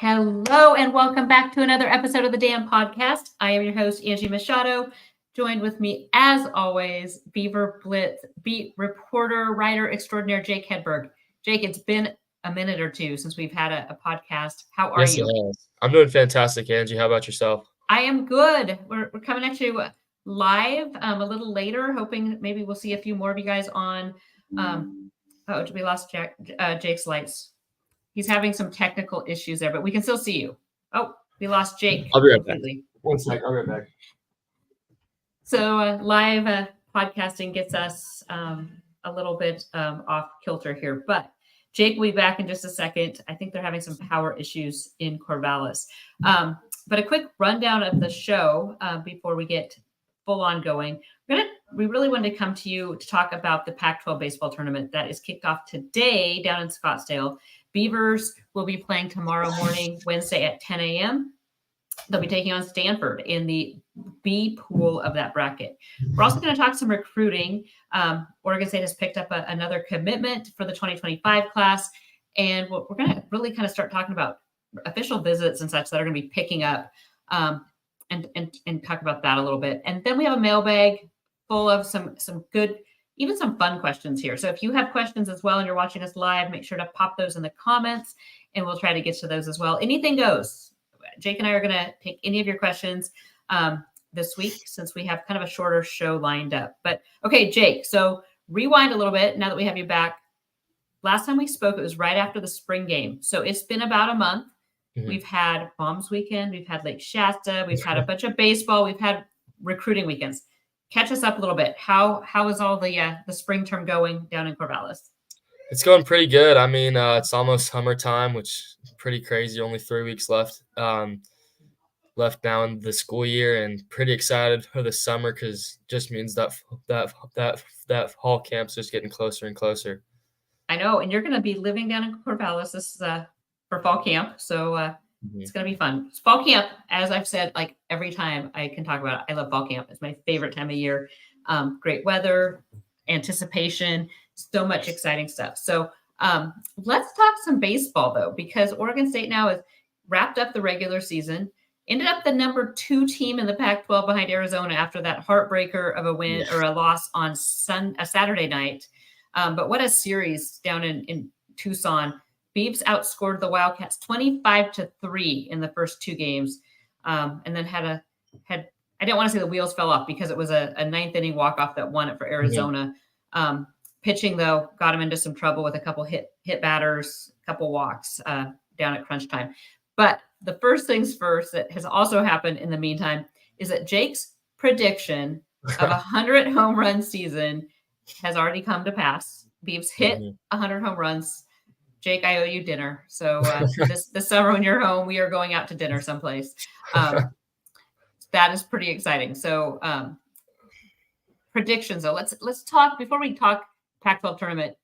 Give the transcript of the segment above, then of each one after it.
Hello and welcome back to another episode of the Dan Podcast. I am your host, Angie Machado. Joined with me, as always, Beaver Blitz beat reporter, writer extraordinaire, Jake Hedberg. Jake, it's been a minute or two since we've had a podcast. How are you? It has. I'm doing fantastic, Angie. How about yourself? I am good. We're coming at you live a little later, hoping maybe we'll see a few more of you guys on. We lost Jake's lights. He's having some technical issues there, but we can still see you. Oh, we lost Jake. I'll be right back. One sec. I'll be right back. So live podcasting gets us a little bit off kilter here, but Jake will be back in just a second. I think they're having some power issues in Corvallis. But a quick rundown of the show before we get full on going. We really wanted to come to you to talk about the Pac-12 baseball tournament that is kicked off today down in Scottsdale. Beavers will be playing tomorrow morning, Wednesday at 10 a.m. They'll be taking on Stanford in the B pool of that bracket. We're also going to talk some recruiting. Oregon State has picked up another commitment for the 2025 class. And we're going to really kind of start talking about official visits and such that are going to be picking up and talk about that a little bit. And then we have a mailbag full of some good, even some fun questions here. So if you have questions as well and you're watching us live, make sure to pop those in the comments and we'll try to get to those as well. Anything goes. Jake and I are going to take any of your questions this week since we have kind of a shorter show lined up. But okay, Jake, so rewind a little bit now that we have you back. Last time we spoke, it was right after the spring game. So it's been about a month. Mm-hmm. We've had Moms Weekend. We've had Lake Shasta. We've had a bunch of baseball. We've had recruiting weekends. Catch us up a little bit. How is all the spring term going down in Corvallis? It's going pretty good. I mean, it's almost summertime, which is pretty crazy. Only 3 weeks left now in the school year, and pretty excited for the summer because it just means that fall camp's just getting closer and closer. I know, and you're going to be living down in Corvallis. This is for fall camp, so it's going to be fun. It's fall camp, as I've said, like every time I can talk about it, I love fall camp. It's my favorite time of year. Great weather, anticipation, so much exciting stuff. So let's talk some baseball, though, because Oregon State now has wrapped up the regular season, ended up the number 2 team in the Pac-12 behind Arizona after that heartbreaker of a win or a loss on a Saturday night. But what a series down in Tucson. Beavs outscored the Wildcats 25-3 in the first 2 games. And then had I didn't want to say the wheels fell off because it was a 9th inning walk-off that won it for Arizona. Mm-hmm. Pitching, though, got him into some trouble with a couple hit batters, a couple walks down at crunch time. But the first things first that has also happened in the meantime is that Jake's prediction of a 100 home run season has already come to pass. Beavs hit 100 home runs. Jake, I owe you dinner. So this summer when you're home, we are going out to dinner someplace. That is pretty exciting. So predictions, though. Let's talk before we talk Pac-12 tournament.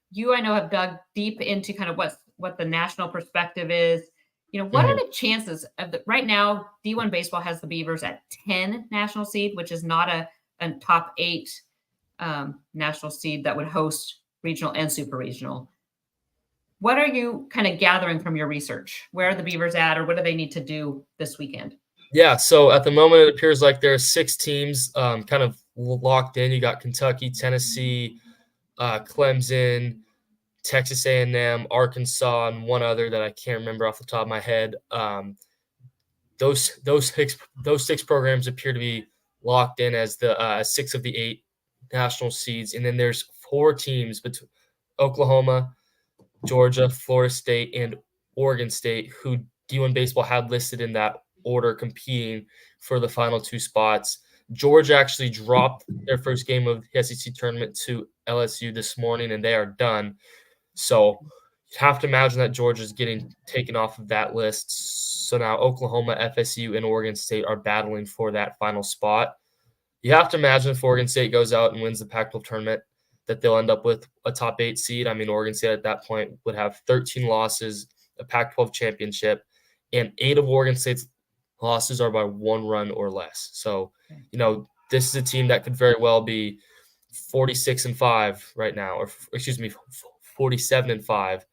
You, I know, have dug deep into kind of what the national perspective is. You know, what are the chances of right now? D1 baseball has the Beavers at 10 national seed, which is not a top 8 national seed that would host regional and super regional. What are you kind of gathering from your research? Where are the Beavers at, or what do they need to do this weekend? Yeah, so at the moment, it appears like there are 6 teams kind of locked in. You got Kentucky, Tennessee, Clemson, Texas A&M, Arkansas, and one other that I can't remember off the top of my head. Those 6 programs appear to be locked in as the 6 of the 8 national seeds, and then there's 4 teams between Oklahoma, Georgia, Florida State, and Oregon State who D1 baseball had listed in that order competing for the final 2 spots. Georgia actually dropped their first game of the SEC tournament to LSU this morning, and they are done. So you have to imagine that Georgia is getting taken off of that list. So now Oklahoma, FSU, and Oregon State are battling for that final spot. You have to imagine if Oregon State goes out and wins the Pac-12 tournament that they'll end up with a top 8 seed. I mean, Oregon State at that point would have 13 losses, a Pac-12 championship, and 8 of Oregon State's losses are by 1 run or less. So, you know, this is a team that could very well be 46-5 right now, or excuse me, 47-5.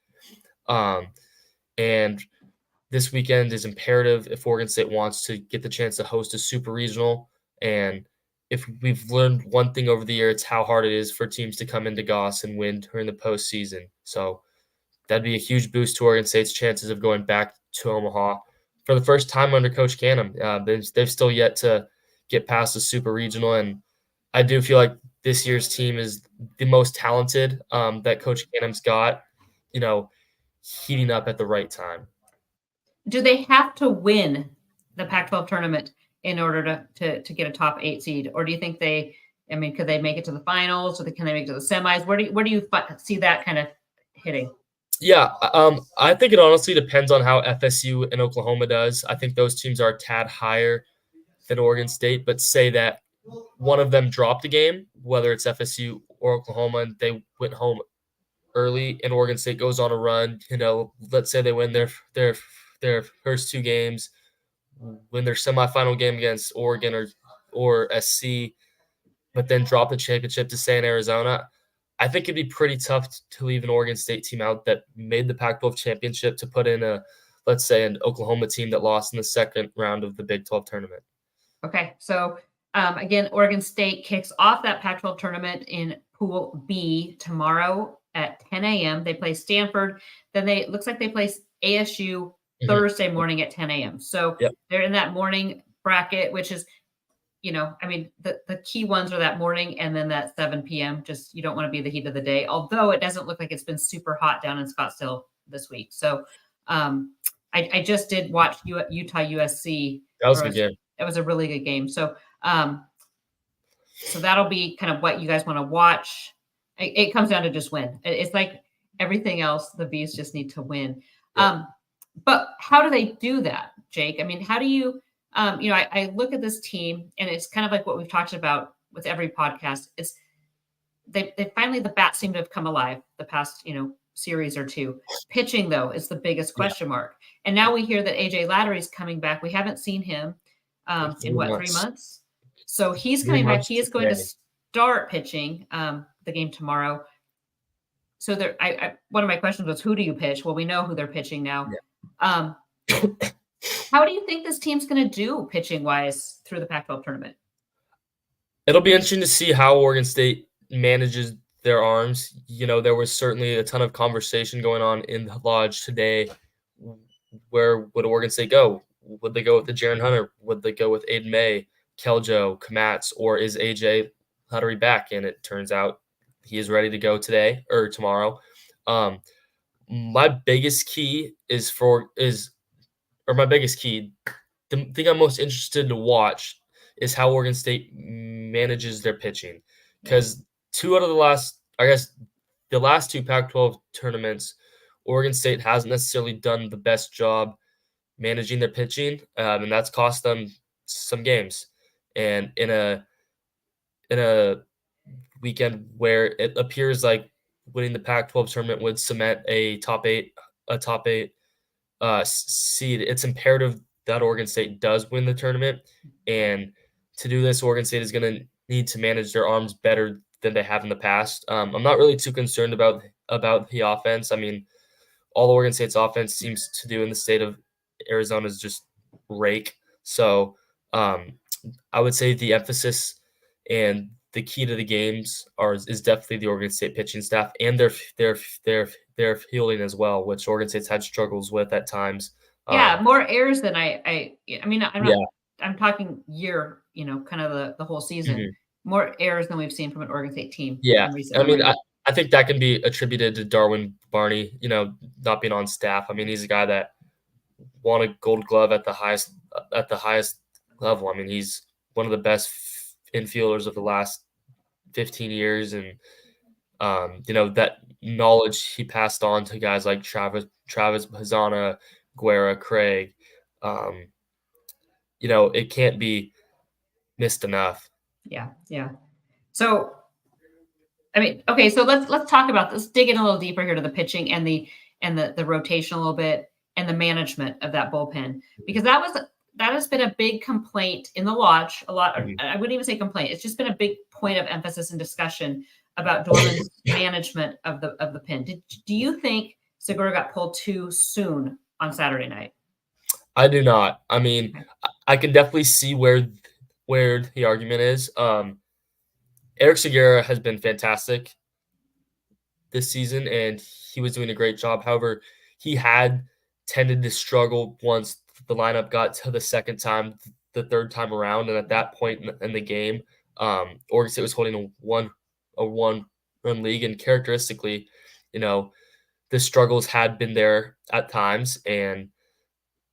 And this weekend is imperative if Oregon State wants to get the chance to host a super regional. And if we've learned one thing over the year, it's how hard it is for teams to come into Goss and win during the postseason. So that'd be a huge boost to Oregon State's chances of going back to Omaha for the first time under Coach Canham. They've still yet to get past the super regional, and I do feel like this year's team is the most talented that Coach Canham's got, heating up at the right time. Do they have to win the Pac-12 tournament in order to get a top 8 seed, or do you think could they make it to the finals, or can they make it to the semis? Where do you see that kind of hitting? Yeah, I think it honestly depends on how FSU and Oklahoma does. I think those teams are a tad higher than Oregon State, but say that one of them dropped a game, whether it's FSU or Oklahoma, and they went home early, and Oregon State goes on a run. Let's say they win their first 2 games, win their semifinal game against Oregon or SC, but then drop the championship to say in Arizona. I think it'd be pretty tough to leave an Oregon State team out that made the Pac-12 championship to put in let's say, an Oklahoma team that lost in the second round of the Big 12 tournament. Okay, so again, Oregon State kicks off that Pac-12 tournament in Pool B tomorrow at 10 a.m. They play Stanford. Then looks like they play ASU Thursday morning at 10 a.m. So they're in that morning bracket, which is, the key ones are that morning and then that 7 p.m. Just you don't want to be the heat of the day, although it doesn't look like it's been super hot down in Scottsdale this week. So I just did watch Utah USC. That was a good game. It was a really good game. So so that'll be kind of what you guys want to watch. It comes down to just win. It's like everything else, the Bees just need to win. Yeah. But how do they do that, Jake? I mean, how do you I look at this team, and it's kind of like what we've talked about with every podcast. It's they finally, the bats seem to have come alive the past, series or two. Pitching, though, is the biggest question mark. And now we hear that AJ Lattery's coming back. We haven't seen him in 3 months? So he's coming back. He is going to start pitching the game tomorrow. So one of my questions was, who do you pitch? Well, we know who they're pitching now. Yeah. How do you think this team's going to do pitching-wise through the Pac-12 tournament? It'll be interesting to see how Oregon State manages their arms. There was certainly a ton of conversation going on in the lodge today. Where would Oregon State go? Would they go with the Jaron Hunter? Would they go with Aiden May, Keljo, Kamatz, or is AJ Lattery back? And it turns out he is ready to go today or tomorrow. My biggest key the thing I'm most interested to watch is how Oregon State manages their pitching. Because the last 2 Pac-12 tournaments, Oregon State hasn't necessarily done the best job managing their pitching, and that's cost them some games. And in a weekend where it appears like winning the Pac-12 tournament would cement a top eight seed, it's imperative that Oregon State does win the tournament. And to do this, Oregon State is going to need to manage their arms better than they have in the past. I'm not really too concerned about the offense. I mean, all Oregon State's offense seems to do in the state of Arizona is just rake. So I would say the emphasis and the key to the games is definitely the Oregon State pitching staff and their fielding as well, which Oregon State's had struggles with at times. Yeah, more errors than I'm talking year, kind of the whole season. Mm-hmm. More errors than we've seen from an Oregon State team. Yeah, I think that can be attributed to Darwin Barney, not being on staff. I mean, he's a guy that won a Gold Glove at the highest level. I mean, he's one of the best infielders of the last 15 years, and that knowledge he passed on to guys like Travis Hazana, Guerra, Craig. It can't be missed enough. Yeah. So, okay. So let's talk about this. Dig in a little deeper here to the pitching and the rotation a little bit and the management of that bullpen, because that has been a big complaint in the lodge. A lot. Mm-hmm. I wouldn't even say complaint. It's just been a big point of emphasis and discussion about Dorman's management of the pen. Do you think Segura got pulled too soon on Saturday night? I do not. I mean, Okay. I can definitely see where the argument is. Eric Segura has been fantastic this season, and he was doing a great job. However, he had tended to struggle once the lineup got to the second time, the third time around, and at that point in the game, Oregon State was holding a one run league, and characteristically, you know, the struggles had been there at times, and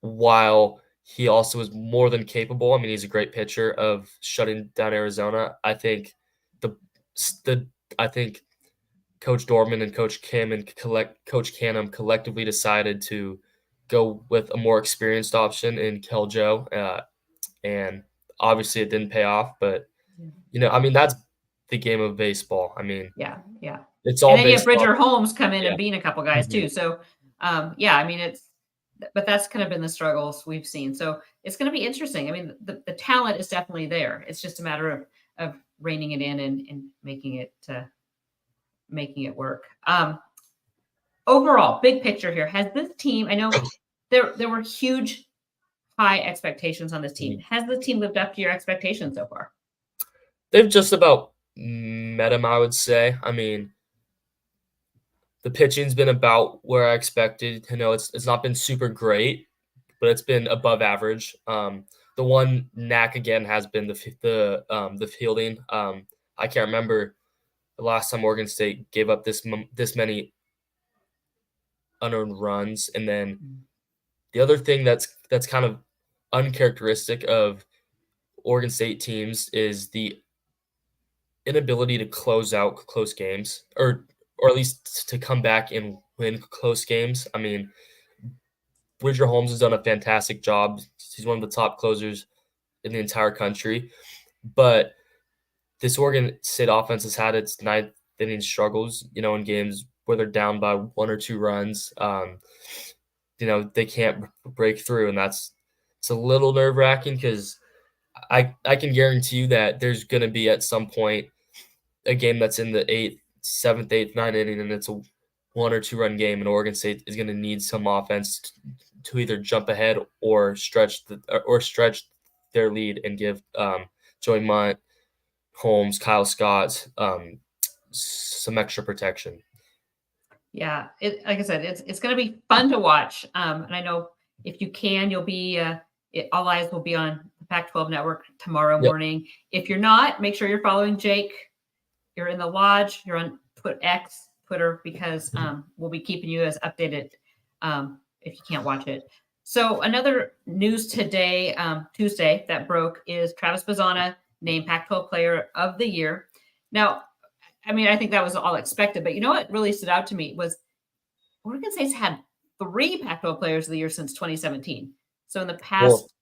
while he also is more than capable, I mean, he's a great pitcher of shutting down Arizona. I think the the I think Coach Dorman and Coach Kim and Coach Canham collectively decided to go with a more experienced option in Keljo, and obviously it didn't pay off. But I mean, that's the game of baseball. I mean, Yeah, yeah. it's And all then you have based off. Bridger Holmes come in Yeah. and being a couple guys Mhm. too. So, yeah, I mean, but that's kind of been the struggles we've seen. So it's going to be interesting. I mean, the talent is definitely there. It's just a matter of reining it in and making it work. Overall, big picture here, has this team? I know there were huge high expectations on this team. Has the team lived up to your expectations so far? They've just about met him, I would say. I mean, the pitching's been about where I expected. It's not been super great, but it's been above average. The one knack again has been the fielding. I can't remember the last time Oregon State gave up this many unearned runs, and then the other thing that's kind of uncharacteristic of Oregon State teams is the inability to close out close games, or at least to come back and win close games. I mean, Bridger Holmes has done a fantastic job. He's one of the top closers in the entire country. But this Oregon State offense has had its ninth inning struggles, in games where they're down by 1 or 2 runs. They can't break through, and it's a little nerve-wracking because I can guarantee you that there's going to be at some point a game that's in the seventh, eighth, ninth inning, and it's a 1 or 2 run game, and Oregon State is going to need some offense to either jump ahead or stretch their lead and give Joey Munt, Holmes, Kyle Scott some extra protection. Yeah, like I said, it's going to be fun to watch. And I know if you can, you'll be all eyes will be on the Pac-12 Network tomorrow morning. If you're not, make sure you're following Jake. You're in the lodge. You're on Twitter, because we'll be keeping you as updated if you can't watch it. So another news today, Tuesday, that broke is Travis Bazzana named Pac-12 Player of the Year. Now, I mean, I think that was all expected, but you know what really stood out to me was Oregon State's had 3 Pac-12 Players of the Year since 2017. So in the past,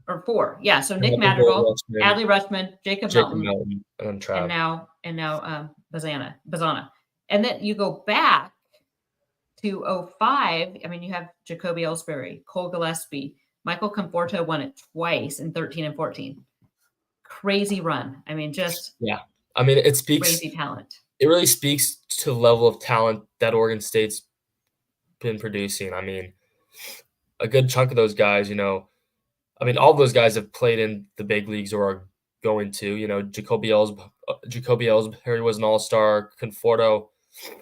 or 4, yeah. So Nick Madrigal, Adley Rutschman, Jacob Melton, and now Bazzana. And then you go back to 2005. I mean, you have Jacoby Ellsbury, Cole Gillespie, Michael Conforto won it twice in 13 and 14. Crazy run. I mean, just I mean, it speaks crazy talent. It really speaks to the level of talent that Oregon State's been producing. I mean, a good chunk of those guys, I mean, all of those guys have played in the big leagues or are going to. Jacoby Ellsbury was an all-star. Conforto,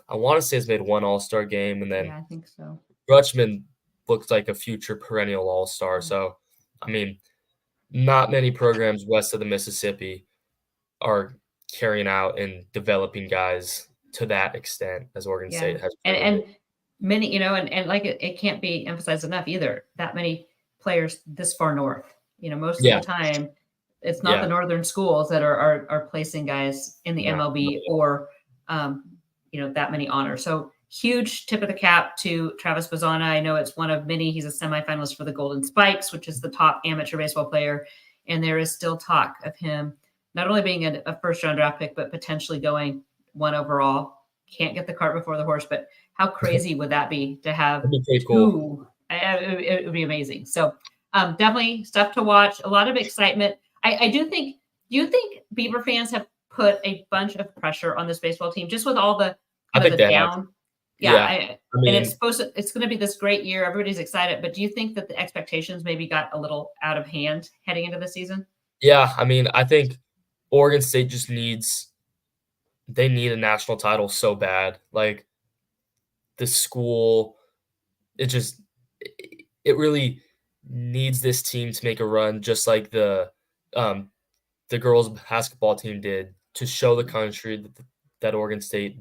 I want to say, has made 1 all-star game, and then I think so. Rutschman looks like a future perennial all-star. So, I mean, not many programs west of the Mississippi are carrying out and developing guys to that extent as Oregon State has. And many, and like it can't be emphasized enough either, that many players this far north. Most of the time, it's not the northern schools that are placing guys in the MLB or, that many honors. So huge tip of the cap to Travis Bazzana. I know it's one of many. He's a semifinalist for the Golden Spikes, which is the top amateur baseball player. And there is still talk of him not only being a first-round draft pick, but potentially going 1 overall. Can't get the cart before the horse, but how crazy would that be to have? That'd be pretty cool. It would be amazing. So definitely stuff to watch. A lot of excitement. I do think. Do you think Beaver fans have put a bunch of pressure on this baseball team just with all the down Yeah, I and it's mean, it's going to be this great year. Everybody's excited, but do you think that the expectations maybe got a little out of hand heading into the season? yeah, I mean, I think Oregon State just they need a national title so bad. Like the school, it just it really needs this team to make a run, just like um the girls basketball team did, to show the country that Oregon State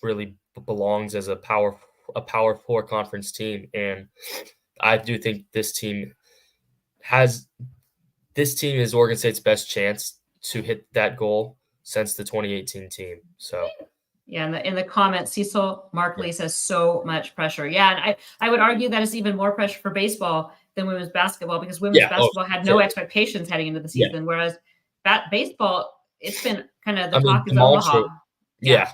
really belongs as a Power Four conference team. And I do think has this team is Oregon State's best chance to hit that goal since the 2018 team. So Yeah, in the comments, Cecil yeah, Markley says so much pressure. Yeah, and I would argue that it's even more pressure for baseball than women's basketball because women's yeah, oh, basketball had no certainly, expectations heading into the yeah. season, whereas baseball, it's been kind of the I mean, talk is Omaha. Yeah, yeah,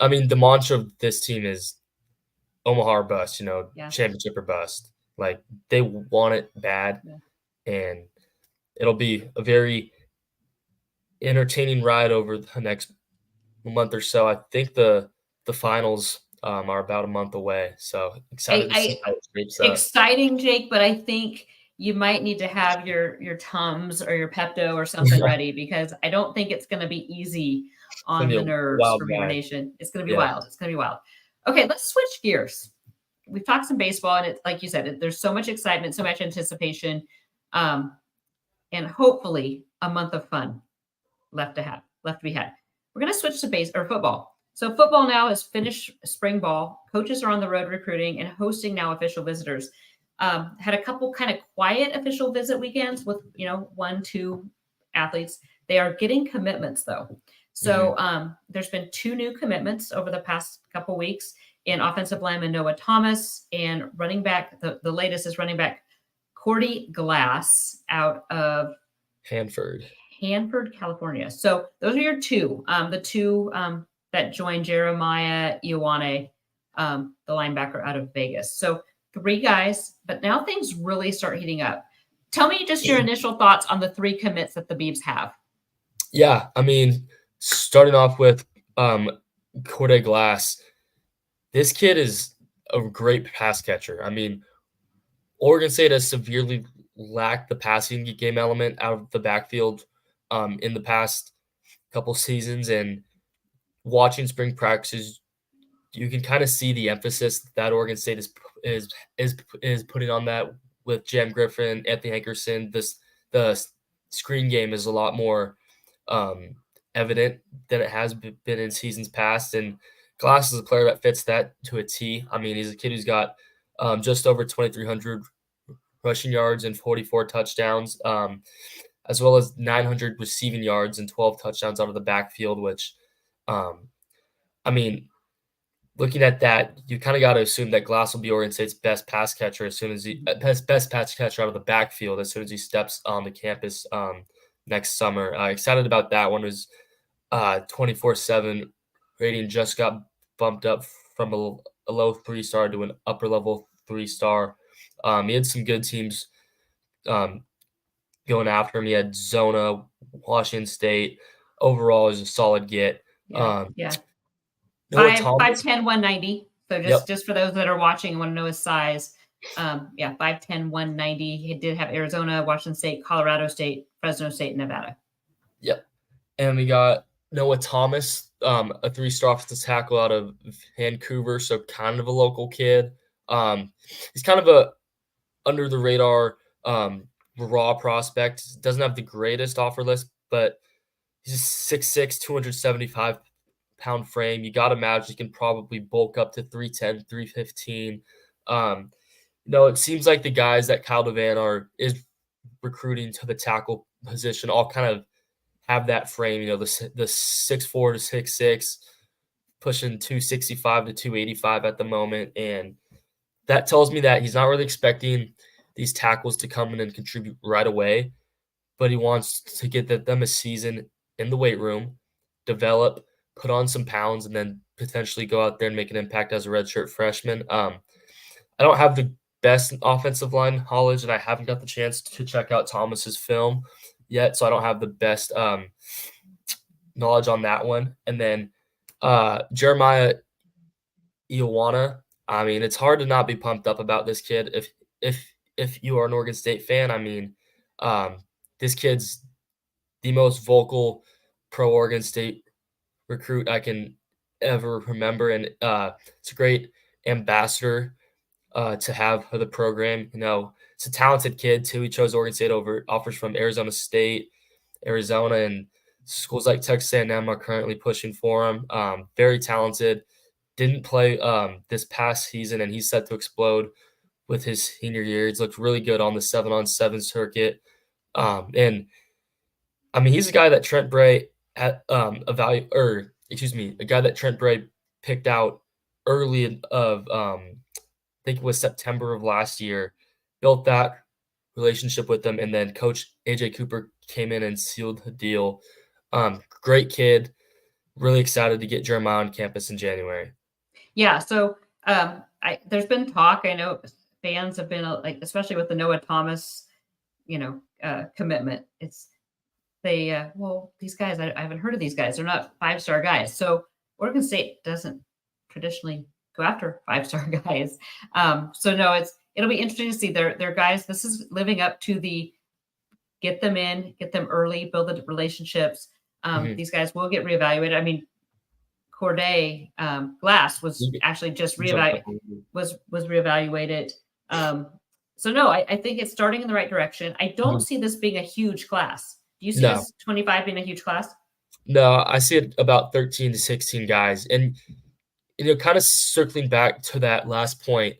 I mean, the mantra of this team is Omaha or bust. yeah, Championship or bust. Like they want it bad, yeah. and it'll be a very entertaining ride over the next month or so. I think the finals are about a month away, so excited to see I how it shapes up. exciting, Jake, but I think you might need to have your Tums or your Pepto or something ready because I don't think it's going to be easy It's gonna on be the a nerves wild for Beaver ride. Nation. It's going to be Yeah. wild. It's going to be wild. Okay, let's switch gears. We've talked some baseball, and it's like you said, there's so much excitement, so much anticipation, um, and hopefully a month of fun left to be had. We're going to switch to base or football. So football now has finished spring ball. Coaches are on the road recruiting and hosting now official visitors. Had a couple kind of quiet official visit weekends with 1, 2 athletes. They are getting commitments though. So there's been 2 new commitments over the past couple weeks in offensive lineman Noah Thomas and running back. The latest is running back Cordy Glass out of Hanford. California. So those are your 2. The 2 that joined Jeremiah Ioane, the linebacker out of Vegas. So 3 guys, but now things really start heating up. Tell me just your initial thoughts on the 3 commits that the Beavs have. Yeah, I mean, starting off with Corday Glass, this kid is a great pass catcher. I mean, Oregon State has severely lacked the passing game element out of the backfield in the past couple seasons, and watching spring practices, you can kind of see the emphasis that Oregon State is putting on that with Jam Griffin, Anthony Hankerson. The screen game is a lot more um, evident than it has been in seasons past, and Glass is a player that fits that to a T. I mean, he's a kid who's got just over 2,300 rushing yards and 44 touchdowns, as well as 900 receiving yards and 12 touchdowns out of the backfield, which, um, I mean, looking at that, you kind of got to assume that Glass will be Oregon State's best pass catcher as soon as best pass catcher out of the backfield as soon as he steps on the campus next summer. Excited about that one. Was 24/7 rating just got bumped up from a low 3-star to an upper level 3-star. He had some good teams going after him. He had Zona, Washington State. Overall, is a solid get. Yeah, yeah. Noah 5'10", 190. So Yep. just for those that are watching and want to know his size, 5'10", 190. He did have Arizona, Washington State, Colorado State, Fresno State, Nevada. Yep. And we got Noah Thomas, a 3-star offensive tackle out of Vancouver, so kind of a local kid. He's kind of a under the radar raw prospect. Doesn't have the greatest offer list, but he's a 6'6", 275-pound frame. You got to imagine he can probably bulk up to 310, 315. It seems like the guys that Kyle Devan is recruiting to the tackle position all kind of have that frame, the 6'4" to 6'6", pushing 265 to 285 at the moment. And that tells me that he's not really expecting these tackles to come in and contribute right away, but he wants to get them a season in the weight room, develop, put on some pounds, and then potentially go out there and make an impact as a redshirt freshman. I don't have the best offensive line knowledge, and I haven't got the chance to check out Thomas's film yet, so I don't have the best knowledge on that one. And then Jeremiah Ioana. I mean, it's hard to not be pumped up about this kid if you are an Oregon State fan. I mean, um, this kid's the most vocal pro Oregon State recruit I can ever remember, and it's a great ambassador to have for the program. You know, it's a talented kid too. He chose Oregon State over offers from Arizona State, Arizona, and schools like Texas A&M are currently pushing for him. Very talented. Didn't play this past season, and he's set to explode with his senior year. He's looked really good on the 7-on-7 circuit. And I mean, he's a guy that Trent Bray had a guy that Trent Bray picked out early of I think it was September of last year, built that relationship with them, and then Coach AJ Cooper came in and sealed the deal. Great kid, really excited to get Jeremiah on campus in January. Yeah, so there's been talk. I know fans have been like, especially with the Noah Thomas, commitment. It's these guys, I haven't heard of these guys. They're not 5-star guys. So Oregon State doesn't traditionally go after 5-star guys. So no, it'll be interesting to see their guys. This is living up to the get them in, get them early, build the relationships. These guys will get reevaluated. I mean, Corday Glass was actually just was reevaluated. So no, I think it's starting in the right direction. I don't see this being a huge class. Do you see this 25 being a huge class? No, I see it about 13 to 16 guys. And, kind of circling back to that last point,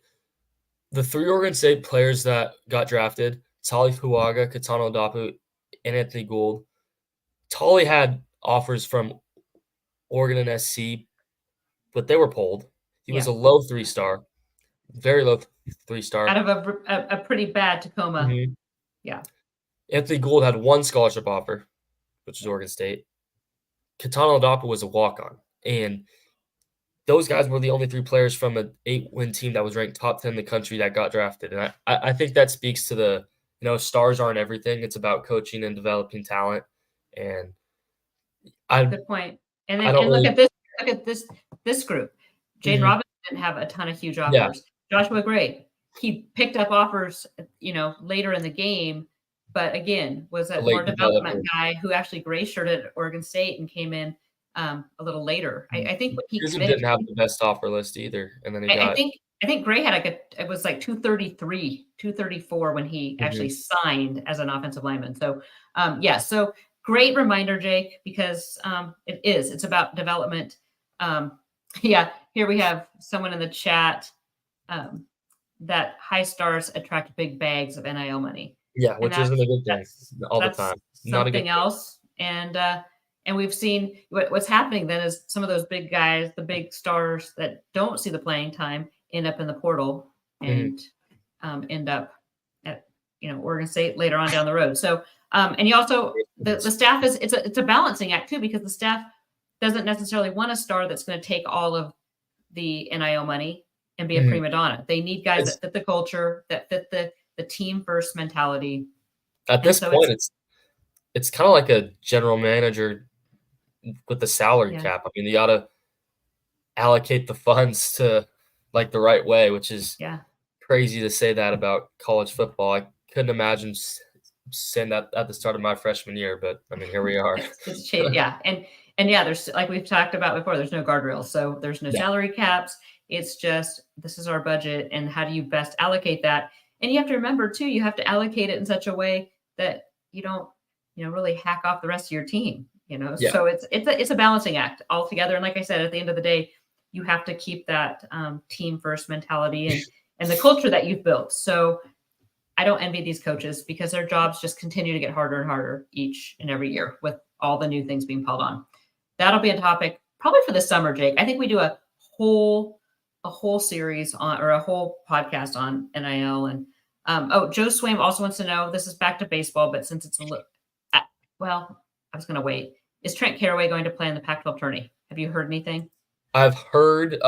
the 3 Oregon State players that got drafted, Tali Fuaga, Katana Odapu, and Anthony Gould, Tali had offers from Oregon and SC, but they were pulled. He was a low 3-star, very low 3-star. Out of a pretty bad Tacoma. Mm-hmm. Yeah. Anthony Gould had 1 scholarship offer, which was Oregon State. Katana Odapu was a walk-on. And those guys were the only 3 players from an 8-win team that was ranked top 10 in the country that got drafted. And I think that speaks to the, stars aren't everything. It's about coaching and developing talent. And good point. And then look at this group. Jaden Robinson didn't have a ton of huge offers. Yeah. Joshua Gray, he picked up offers, later in the game, but again, was a more development guy who actually gray shirted at Oregon State and came in a little later. I think when he didn't have the best offer list either, and then I think Gray had it was like 233, 234 when he actually signed as an offensive lineman. So so great reminder, Jake, because it's about development. Here we have someone in the chat that high stars attract big bags of NIL money. Yeah, which isn't a good thing all the time. Not something else. And we've seen what's happening then is some of those big guys, the big stars that don't see the playing time, end up in the portal and end up at Oregon State later on down the road. So and you also the staff it's a balancing act too, because the staff doesn't necessarily want a star that's going to take all of the NIL money and be a prima donna. They need guys that fit the culture, that fit the team first mentality. At this point, it's kind of like a general manager with the salary cap. I mean, you got to allocate the funds to the right way, which is crazy to say that about college football. I couldn't imagine saying that at the start of my freshman year, but I mean, here we are. It's changed, and there's, like we've talked about before, there's no guardrails, so there's no salary caps. It's just, this is our budget, and how do you best allocate that? And you have to remember too, you have to allocate it in such a way that you don't, really hack off the rest of your team. So it's a balancing act altogether. And like I said, at the end of the day, you have to keep that team first mentality and the culture that you've built. So I don't envy these coaches, because their jobs just continue to get harder and harder each and every year with all the new things being piled on. That'll be a topic probably for the summer, Jake. I think we do a whole series on, or a whole podcast on NIL. And Joe Swaim also wants to know, this is back to baseball, but since it's I was going to wait. Is Trent Caraway going to play in the Pac-12 Tourney? Have you heard anything? I've heard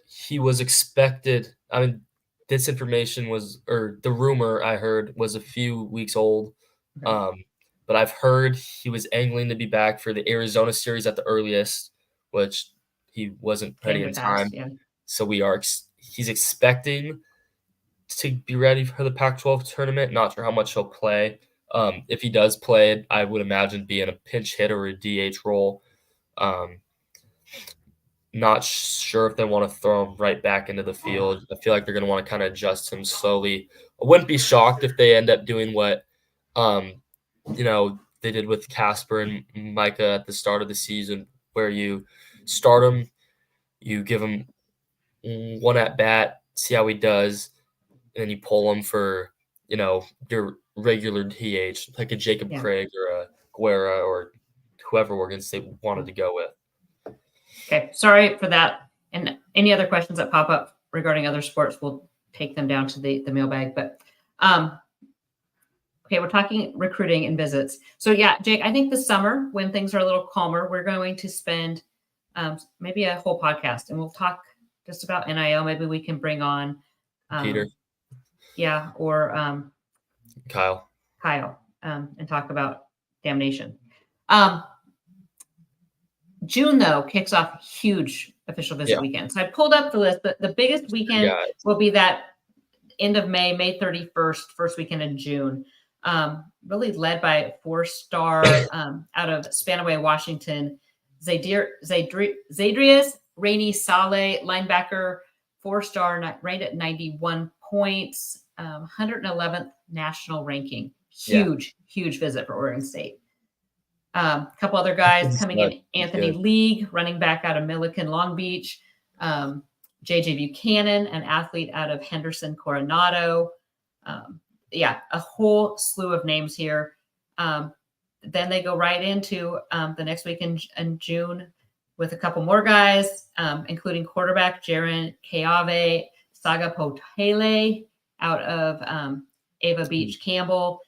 he was expected. I mean, this information the rumor I heard was a few weeks old. Okay. But I've heard he was angling to be back for the Arizona series at the earliest, which he wasn't ready in time. So he's expecting to be ready for the Pac-12 tournament. Not sure how much he'll play. If he does play, I would imagine be in a pinch hit or a DH role. Not sure if they want to throw him right back into the field. I feel like they're going to want to kind of adjust him slowly. I wouldn't be shocked if they end up doing what, they did with Casper and Micah at the start of the season, where you start him, you give him one at bat, see how he does, and then you pull him for, your regular DH, like a Jacob Craig or a Guerra or whoever Oregon State wanted to go with. Okay, sorry for that. And any other questions that pop up regarding other sports, we'll take them down to the mailbag. But okay, we're talking recruiting and visits. So yeah, Jake, I think this summer when things are a little calmer, we're going to spend maybe a whole podcast, and we'll talk just about NIL. Maybe we can bring on Peter. Yeah, or Kyle, and talk about damnation. June, though, kicks off huge official visit weekend. So I pulled up the list. The biggest weekend will be that end of May 31st, first weekend in June. Really led by 4-star out of Spanaway, Washington, Zadrius Rainey Saleh, linebacker, 4-star, ranked at 91 points, 111th national ranking. Huge visit for Oregon State. A couple other guys coming in: Anthony League, running back out of Milliken, Long Beach; JJ Buchanan, an athlete out of Henderson, Coronado. A whole slew of names here. Then they go right into the next week in June with a couple more guys, including quarterback Jaron Keave Sagapotele out of Ava Beach, Campbell.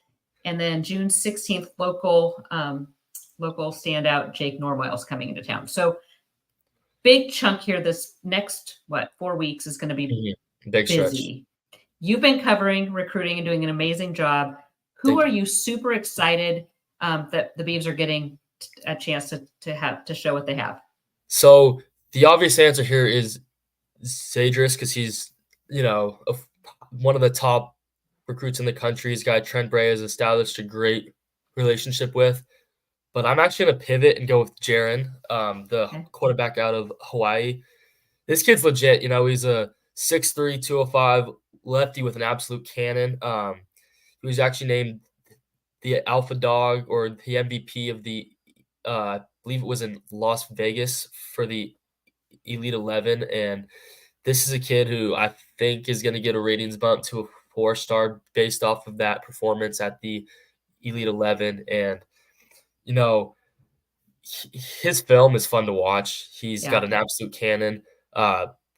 And then June 16th, local standout Jake Norwell's coming into town. So big chunk here. This next 4 weeks is going to be big busy. Stretch. You've been covering recruiting and doing an amazing job. Who are you super excited that the Beavs are getting a chance to show what they have? So the obvious answer here is Zadrius, because he's one of the top recruits in the country. He's got Trent Bray has established a great relationship with. But I'm actually going to pivot and go with Jaron, the quarterback out of Hawaii. This kid's legit. He's a 6'3", 205 lefty with an absolute cannon. He was actually named the Alpha Dog or the MVP of the, I believe it was in Las Vegas for the Elite 11. And this is a kid who I think is going to get a ratings bump to a 4-star based off of that performance at the Elite 11. And his film is fun to watch. He's got an absolute cannon.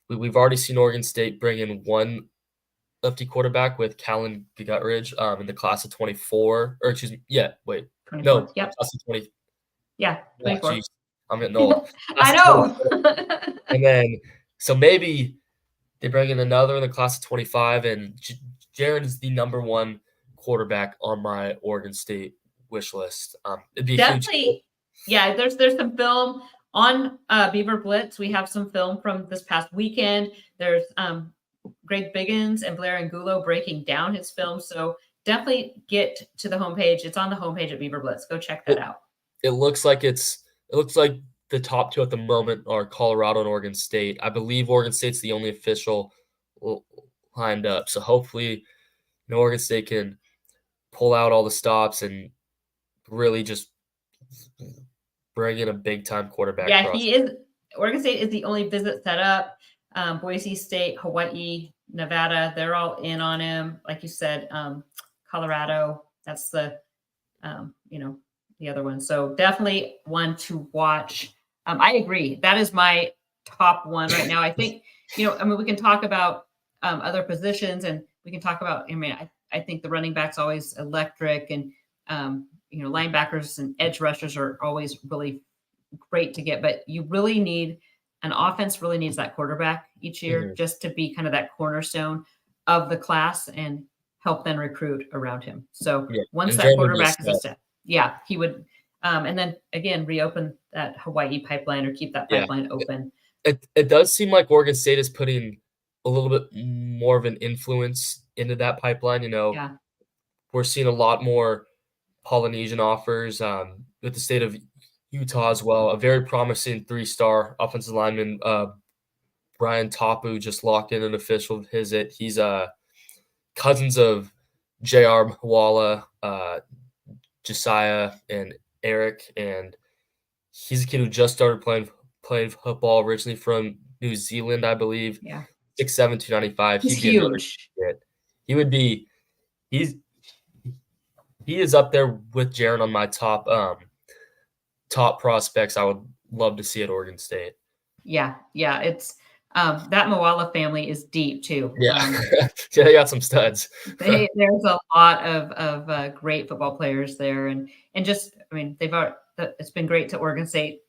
We've already seen Oregon State bring in one lefty quarterback with Callan Gutridge in the class of 24. Or excuse me, 24. No, yep. Class of 20. Yeah, 24. Oh, I'm getting old. I know. And then, so maybe they bring in another in the class of 25, and Jaron is the number one quarterback on my Oregon State wish list. It'd be definitely huge. There's some film on Beaver Blitz. We have some film from this past weekend. There's Greg Biggins and Blair Angulo breaking down his film. So definitely get to the homepage. It's on the homepage at Beaver Blitz. Go check that out. It looks like the top two at the moment are Colorado and Oregon State. I believe Oregon State's the only official lined up. So hopefully Oregon State can pull out all the stops and really just bring in a big-time quarterback. Yeah, he is. Oregon State is the only visit set up. Boise State, Hawaii, Nevada, they're all in on him. Like you said, Colorado, that's the other one. So definitely one to watch. I agree. That is my top one right now. I think, we can talk about other positions, and we can talk about, I think the running back's always electric, and, linebackers and edge rushers are always really great to get, but you really need an offense really needs that quarterback each year just to be kind of that cornerstone of the class and help then recruit around him. So once that quarterback is a step, he would, and then again, reopen that Hawaii pipeline or keep that pipeline open. It does seem like Oregon State is putting a little bit more of an influence into that pipeline. Yeah. We're seeing a lot more Polynesian offers with the state of Utah as well. A very promising 3-star offensive lineman, Brian Tapu, just locked in an official visit. He's cousins of J.R. Mwala, Josiah, and Eric, and he's a kid who just started playing football, originally from New Zealand, I believe. Yeah. 6'7", 295. He's He'd be another huge. kid. He's he is up there with Jaron on my top prospects I would love to see at Oregon State. Yeah. It's that Moala family is deep too. Yeah. Yeah, they got some studs. There's a lot of great football players there, and just, I mean, it's been great to Oregon State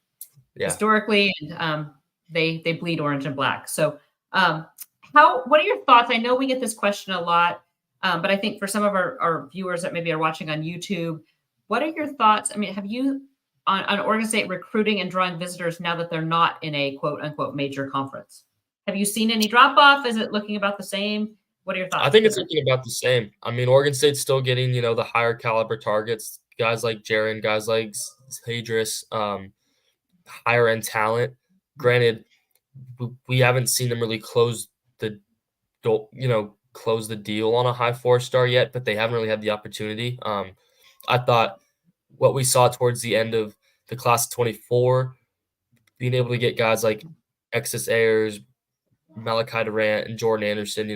historically, and they bleed orange and black. So, what are your thoughts? I know we get this question a lot, but I think for some of our viewers that maybe are watching on YouTube, what are your thoughts? I mean, have you on Oregon State recruiting and drawing visitors now that they're not in a quote unquote major conference? Have you seen any drop off? Is it looking about the same? What are your thoughts? I think it's looking about the same. I mean, Oregon State's still getting, the higher caliber targets, guys like Jaron, guys like Hadris, higher end talent. Granted, we haven't seen them really close the deal on a high 4-star yet, but they haven't really had the opportunity. I thought what we saw towards the end of the class of 24, being able to get guys like Exus Ayers, Malachi Durant, and Jordan Anderson,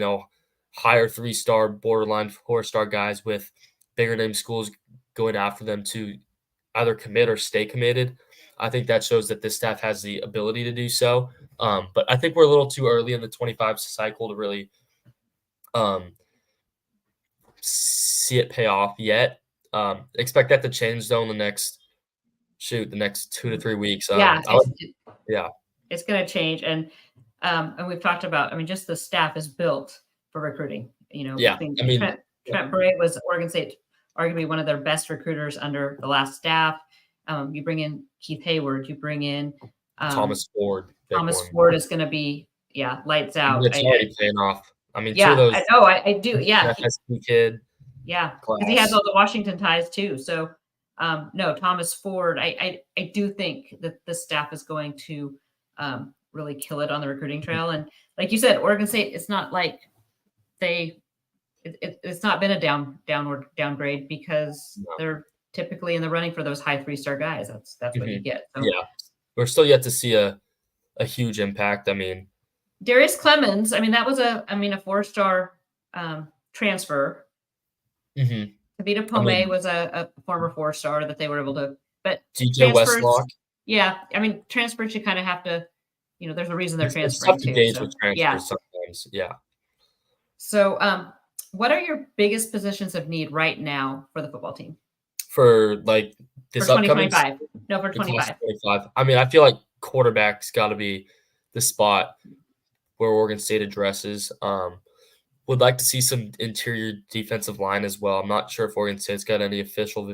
higher 3-star, borderline 4-star guys with bigger name schools going after them to either commit or stay committed. I think that shows that this staff has the ability to do so. But I think we're a little too early in the 25 cycle to really see it pay off yet. Expect that to change though in the next 2 to 3 weeks. It's going to change, and we've talked about. I mean, just the staff is built for recruiting. Trent Bray was Oregon State arguably one of their best recruiters under the last staff. You bring in Keith Hayward. You bring in Thomas Ford. Ford is going to be lights out. It's already paying off. I mean, two of those. I know. I do. Yeah. FSP kid. Yeah, because he has all the Washington ties too. So, no, Thomas Ford. I do think that the staff is going to really kill it on the recruiting trail. And like you said, Oregon State, it's not like it's not been a downgrade because they're typically in the running for those high 3-star guys. That's what you get. So, yeah, we're still yet to see a huge impact. I mean, Darius Clemens. I mean, that was a 4-star transfer. Tavita Pomey was a former 4-star that they were able to, but DJ Westlock. Yeah, I mean, transfers you kind of have to, there's a reason they're transferring. It's tough to gauge with transfers sometimes. Yeah. So, what are your biggest positions of need right now for the football team? For like this for upcoming 2025. No, for 25. I mean, I feel like quarterback's got to be the spot where Oregon State addresses. Would like to see some interior defensive line as well. I'm not sure if Oregon State's got any official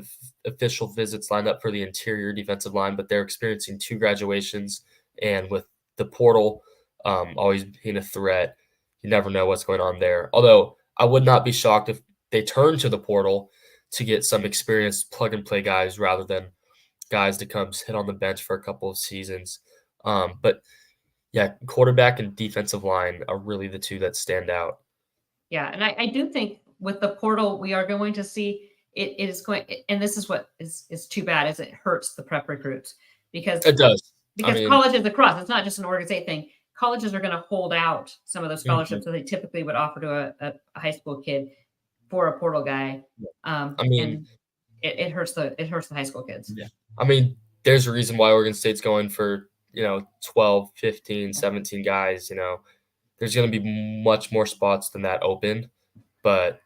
visits lined up for the interior defensive line, but they're experiencing 2 graduations, and with the portal always being a threat, you never know what's going on there. Although I would not be shocked if they turn to the portal to get some experienced plug-and-play guys rather than guys to come sit on the bench for a couple of seasons. But yeah, quarterback and defensive line are really the 2 that stand out. Yeah, and I do think with the portal, we are going to see it is going, and this is what is too bad, is it hurts the prep recruits because it does. Because colleges across, it's not just an Oregon State thing. Colleges are going to hold out some of those scholarships that they typically would offer to a high school kid for a portal guy. And it hurts the high school kids. Yeah. I mean, there's a reason why Oregon State's going for 12, 15, 17 guys. There's going to be much more spots than that open, but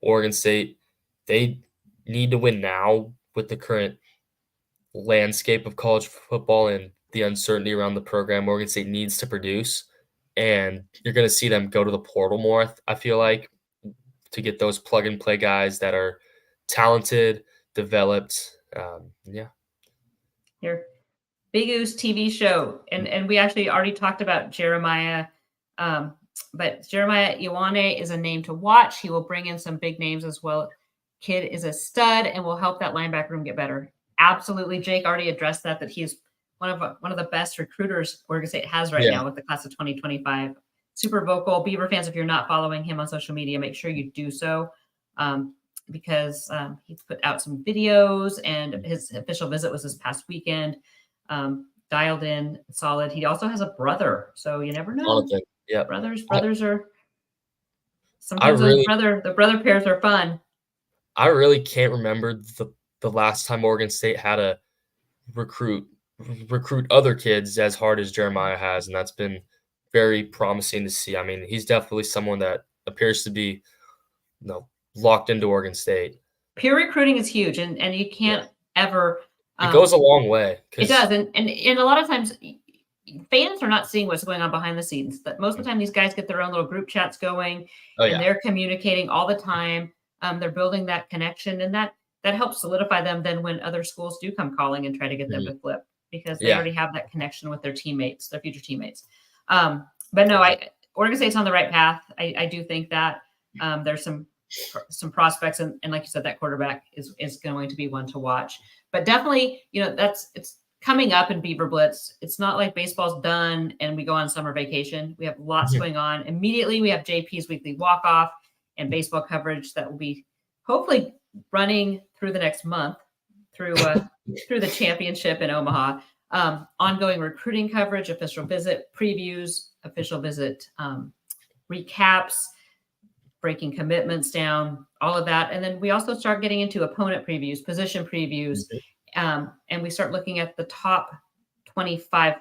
Oregon State, they need to win now with the current landscape of college football and the uncertainty around the program. Oregon State needs to produce, and you're going to see them go to the portal more, I feel like, to get those plug-and-play guys that are talented, developed. Here, Big Oo's TV show, and we actually already talked about Jeremiah, but Jeremiah Ioane is a name to watch. He will bring in some big names as well. Kid is a stud and will help that linebacker room get better. Absolutely, Jake already addressed that he's one of the best recruiters Oregon State has right now with the class of 2025. Super vocal. Beaver fans, if you're not following him on social media, make sure you do so. Because he's put out some videos, and his official visit was this past weekend. Dialed in, solid. He also has a brother, so you never know. Yeah, brothers are sometimes the brother pairs are fun. I really can't remember the last time Oregon State had a recruit other kids as hard as Jeremiah has, and that's been very promising to see. I mean, he's definitely someone that appears to be, locked into Oregon State. Peer recruiting is huge, and you can't ever. It goes a long way. It does, and a lot of times fans are not seeing what's going on behind the scenes. That most of the time these guys get their own little group chats going, and they're communicating all the time. They're building that connection, and that helps solidify them then when other schools do come calling and try to get them to flip, because they already have that connection with their teammates, their future teammates. But no, Oregon State's on the right path. I do think that there's some prospects, and like you said, that quarterback is going to be one to watch. But definitely, it's coming up in Beaver Blitz. It's not like baseball's done and we go on summer vacation. We have lots going on. Immediately, we have JP's weekly walk-off and baseball coverage that will be hopefully running through the next month, through the championship in Omaha. Ongoing recruiting coverage, official visit previews, official visit recaps, breaking commitments down, all of that. And then we also start getting into opponent previews, position previews, and we start looking at the top 25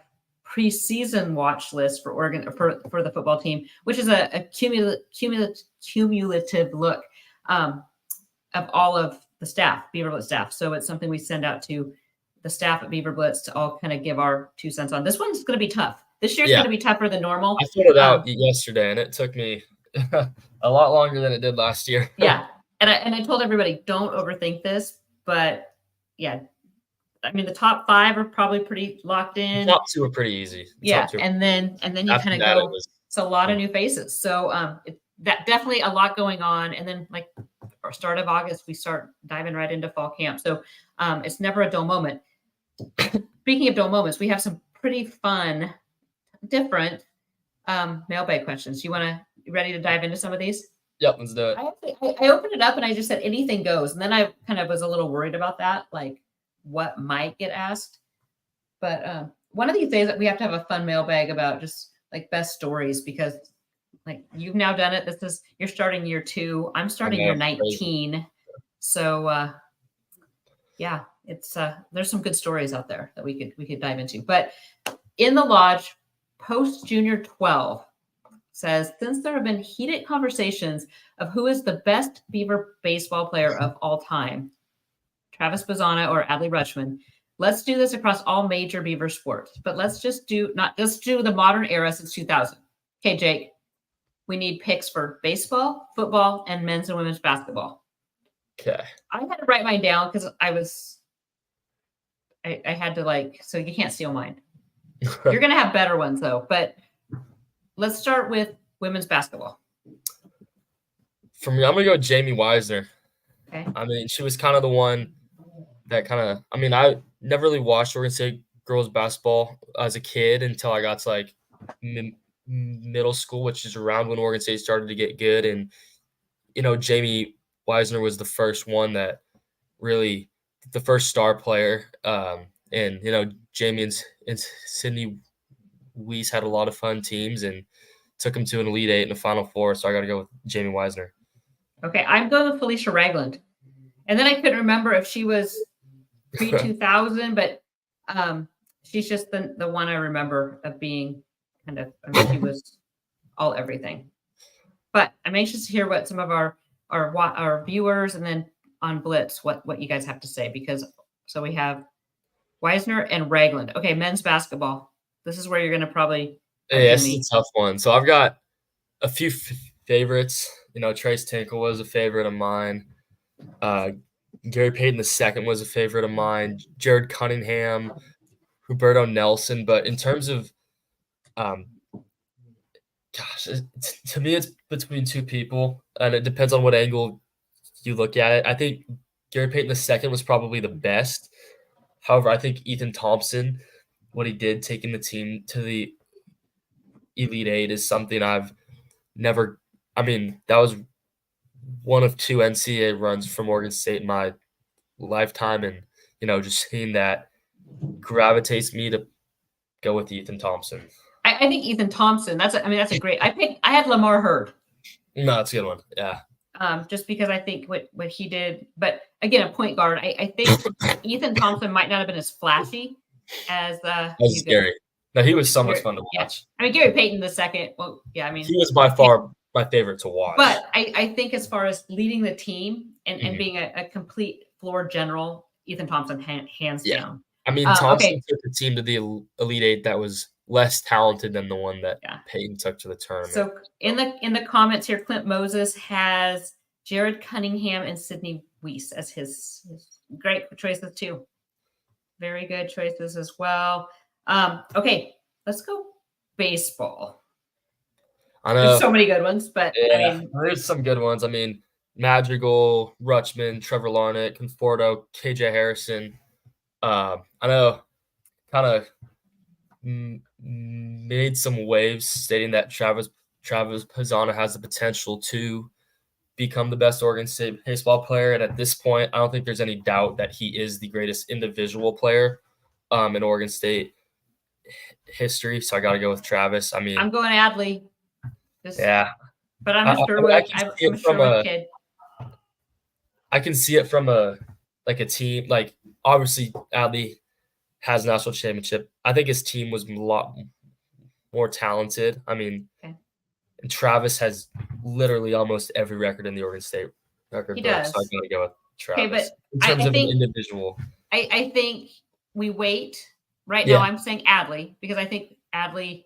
preseason watch list for Oregon for the football team, which is a cumulative look of all of the staff, Beaver Blitz staff. So it's something we send out to the staff at Beaver Blitz to all kind of give our 2 cents on. This one's going to be tough. This year's going to be tougher than normal. I filled it out yesterday, and it took me a lot longer than it did last year. Yeah. And I told everybody, don't overthink this, but yeah, I mean, the top 5 are probably pretty locked in. The top 2 are pretty easy. And then you kind of go, it's a lot of new faces. So that definitely a lot going on. And then like our start of August, we start diving right into fall camp. So it's never a dull moment. Speaking of dull moments, we have some pretty fun, different mailbag questions. You ready to dive into some of these? Yep, let's do it. I opened it up and I just said anything goes. And then I kind of was a little worried about that, like what might get asked. But one of these days we have to have a fun mailbag about just like best stories, because like you've now done it. You're starting year 2. I'm starting year 19. Crazy. So yeah, it's there's some good stories out there that we could dive into. But in the lodge, post junior 12 says, since there have been heated conversations of who is the best Beaver baseball player of all time, Travis Bazzana or Adley Rutschman, let's do this across all major Beaver sports. But let's just do the modern era since 2000. Okay, Jake, we need picks for baseball, football, and men's and women's basketball. Okay. I had to write mine down because I had to so you can't steal mine. You're going to have better ones though, but let's start with women's basketball. For me, I'm going to go Jamie Wisner. Okay. I mean, she was kind of the one that I never really watched Oregon State girls basketball as a kid until I got to middle school, which is around when Oregon State started to get good. And, Jamie Wisner was the first one that really the first star player. And, Jamie and Sydney Weiss had a lot of fun teams and took them to an Elite 8 and a Final Four. So I got to go with Jamie Wisner. Okay. I'm going with Felicia Ragland. And then I couldn't remember if she was pre-2000, but she's just the one I remember of being she was all everything. But I'm anxious to hear what some of our viewers and then on Blitz, what you guys have to say, so we have Wisner and Ragland. Okay, men's basketball. This is where you're going to probably. Yeah, it's a tough one. So I've got a few favorites. Trace Tinkle was a favorite of mine. Gary Payton II was a favorite of mine. Jared Cunningham, Huberto Nelson. But in terms of, to me, it's between two people, and it depends on what angle you look at it. I think Gary Payton II was probably the best. However, I think Ethan Thompson, what he did taking the team to the Elite Eight is something I've never – I mean, that was one of 2 NCAA runs from Oregon State in my lifetime, and, just seeing that gravitates me to go with Ethan Thompson. I think Ethan Thompson, that's a great – I had Lamar Hurd. No, that's a good one, yeah. Just because I think what he did, but again, a point guard. I think Ethan Thompson might not have been as flashy as Gary. No, he was so much fun to watch. Yeah. I mean, Gary Payton II. Well, yeah, I mean, he was by far my favorite to watch. But I think as far as leading the team and being a complete floor general, Ethan Thompson hands down. I mean, Thompson took the team to the Elite Eight that was less talented than the one that Payton took to the tournament. So in the comments here, Clint Moses has Jared Cunningham and Sidney Weiss as his great choices too. Very good choices as well. Okay, let's go baseball. I know there's so many good ones, but I mean, there's some good ones. I mean, Madrigal, Rutschman, Trevor Larnett, Conforto, KJ Harrison. I know kind of made some waves stating that Travis Pisano has the potential to become the best Oregon State baseball player. And at this point, I don't think there's any doubt that he is the greatest individual player in Oregon State history. So I got to go with Travis. I mean, I'm going Adley. But I'm a Sherwood kid. I can see it from a team. Like, obviously, Adley has a national championship. I think his team was a lot more talented. I mean, and Travis has literally almost every record in the Oregon State record book. Does. So I'm going to go with Travis. Okay, but in terms of an individual. I think we wait. Right now, I'm saying Adley because I think Adley.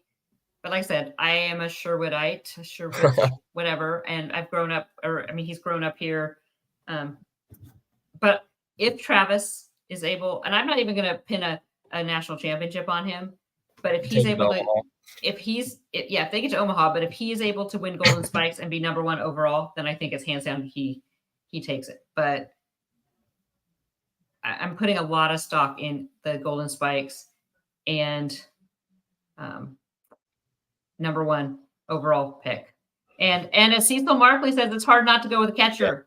But like I said, I am a Sherwoodite, whatever, and I've grown up, he's grown up here. But if Travis is able, and I'm not even going to pin a national championship on him, but if he's able to, if they get to Omaha, but if he is able to win Golden Spikes and be number 1 overall, then I think it's hands down he takes it. But I'm putting a lot of stock in the Golden Spikes and number 1 overall pick. And as Cecil Markley says, it's hard not to go with a catcher.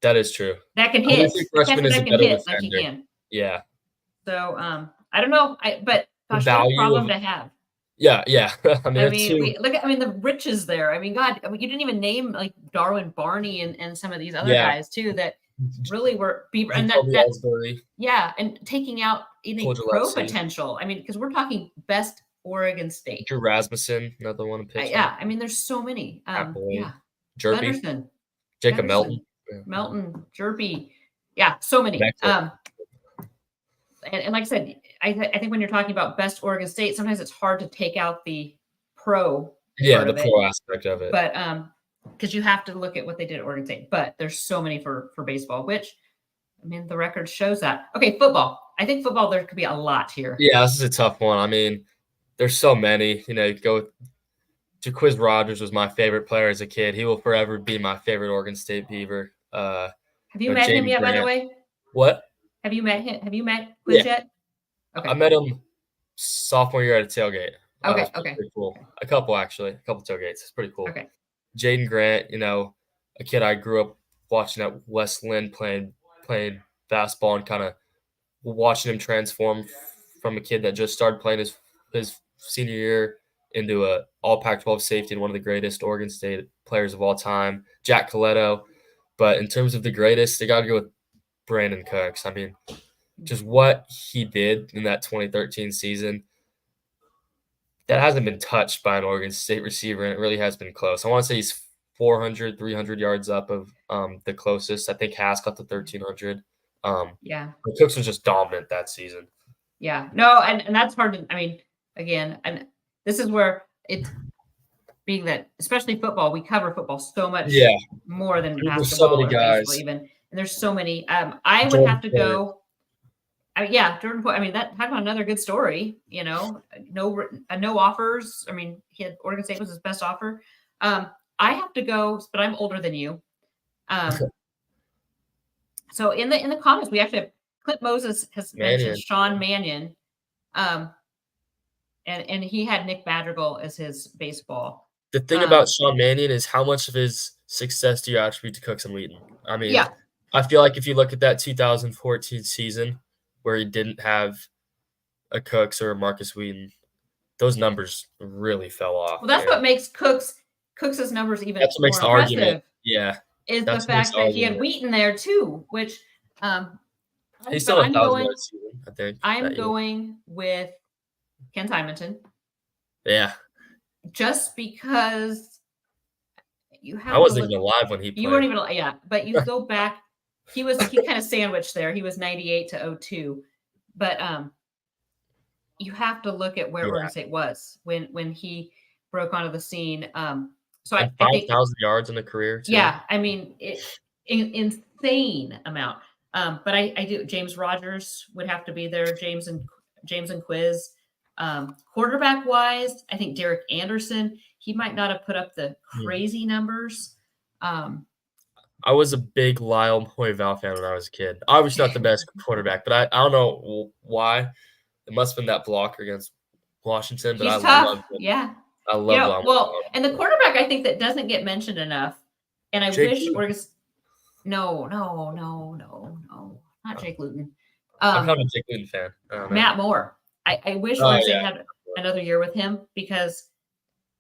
That is true. That can hit. Freshman is a better defender. Like he can. Yeah. So I don't know. But gosh, what a problem to have. Yeah. I mean, look at the riches there. I mean, God, you didn't even name like Darwin Barney and some of these other guys too that really were Beaver and and taking out any pro potential. I mean, because we're talking best Oregon State. Drew Rasmussen, another one in pitching. I mean, there's so many. Jerby, Jacob Melton. Melton, Jerby. Yeah, so many. And like I said, I think when you're talking about best Oregon State, sometimes it's hard to take out the pro. Yeah, pro aspect of it. But because you have to look at what they did at Oregon State. But there's so many for baseball, which, I mean, the record shows that. Okay, football. I think football, there could be a lot here. Yeah, this is a tough one. I mean, there's so many. You know, go with Jaquiz Rogers was my favorite player as a kid. He will forever be my favorite Oregon State Beaver. Have you met him yet, by the way? What? Have you met him? Have you met Quiz yet? Okay. I met him sophomore year at a tailgate. Okay. Pretty cool. A couple tailgates. It's pretty cool. Okay. Jaden Grant, a kid I grew up watching at West Lynn playing fastball and kind of watching him transform from a kid that just started playing his senior year into a all Pac-12 safety and one of the greatest Oregon State players of all time, Jack Coletto. But in terms of the greatest, they got to go with Brandon Cooks. I mean, just what he did in that 2013 season, that hasn't been touched by an Oregon State receiver, and it really has been close. I want to say he's 400, 300 yards up of the closest. I think Haas got to 1,300. But Cooks was just dominant that season. Yeah. No, and that's hard to – I mean, again, and this is where it's being that, especially football, we cover football so much more than basketball so many guys. or baseball even. And there's so many. I would have to go Jordan Poyer. I mean, talk about another good story. No offers. I mean, Oregon State was his best offer. I have to go, but I'm older than you. So in the comments, we actually have Clint Moses has mentioned Sean Mannion, and he had Nick Madrigal as his baseball. The thing about Sean Mannion is how much of his success do you attribute to Cooks and Wheaton? I mean, I feel like if you look at that 2014 season where he didn't have a Cooks or a Marcus Wheaton, those numbers really fell off. Well, that's what makes Cooks's numbers even that's what makes the argument. Yeah. Is the fact that he had Wheaton there too, which he's still a 1,000 season, I think. I'm going with Ken Simonton. Yeah. Just because you have I wasn't even alive when he played. You weren't even but you go back, he kind of sandwiched there. He was 98 to 02. But you have to look at where Oregon State was when he broke onto the scene. So I think 5,000 yards in a career too. Yeah, I mean, insane amount. But I do. James Rogers would have to be there. James and Quiz. Quarterback wise, I think Derek Anderson. He might not have put up the crazy numbers. I was a big Lyle Hoyval fan when I was a kid. Obviously not the best quarterback, but I don't know why. It must have been that blocker against Washington. But he's tough. Yeah. I love Well, and the quarterback I think that doesn't get mentioned enough, and I wish Oregon. No, not Jake Luton. I'm not a Jake Luton fan. Matt Moore. I wish Oregon State had another year with him because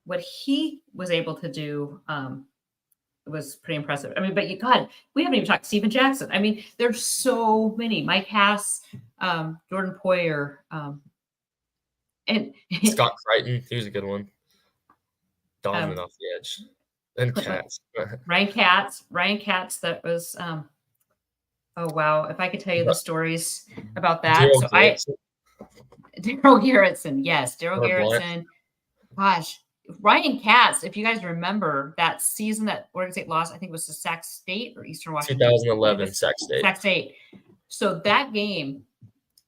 what he was able to do was pretty impressive. I mean, but we haven't even talked Steven Jackson. I mean, there's so many. Mike Hass, Jordan Poyer, and Scott Crichton. He was a good one. Dominant off the edge. And Katz. Ryan Katz, that was oh wow. If I could tell you the stories about that. Daryl Garrettson. Yes, Daryl Garrettson. Gosh. Ryan Katz, if you guys remember that season that Oregon State lost, I think it was to Sac State or Eastern Washington. 2011 Sac State. Sac State. So that game,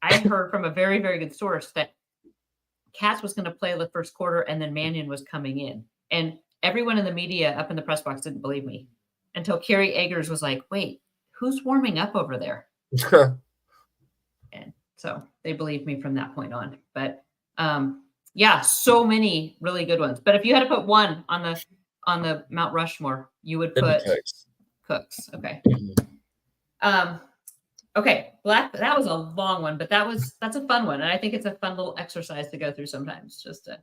I heard from a very, very good source that Katz was going to play the first quarter and then Mannion was coming in. And everyone in the media up in the press box didn't believe me until Kerry Eggers was like, wait, who's warming up over there? And so they believed me from that point on. But so many really good ones. But if you had to put one on the Mount Rushmore, you would put Cooks. Okay. Okay. That was a long one, but that's a fun one. And I think it's a fun little exercise to go through sometimes just to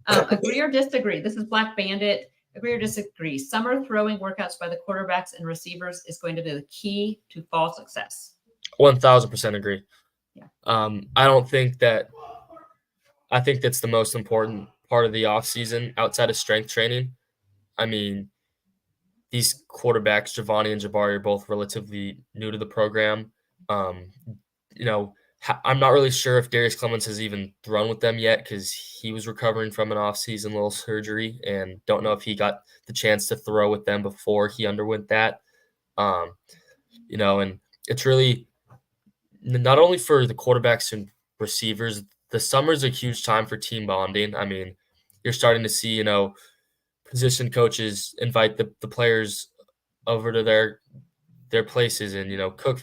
agree or disagree. This is Black Bandit. Agree or disagree. Summer throwing workouts by the quarterbacks and receivers is going to be the key to fall success. 1,000% agree. Yeah. I think that's the most important part of the offseason outside of strength training. I mean, these quarterbacks, Giovanni and Jabari, are both relatively new to the program. I'm not really sure if Darius Clemens has even thrown with them yet because he was recovering from an off-season little surgery and don't know if he got the chance to throw with them before he underwent that. And it's really not only for the quarterbacks and receivers. The summer's a huge time for team bonding. I mean, you're starting to see, position coaches invite the players over to their places and, cook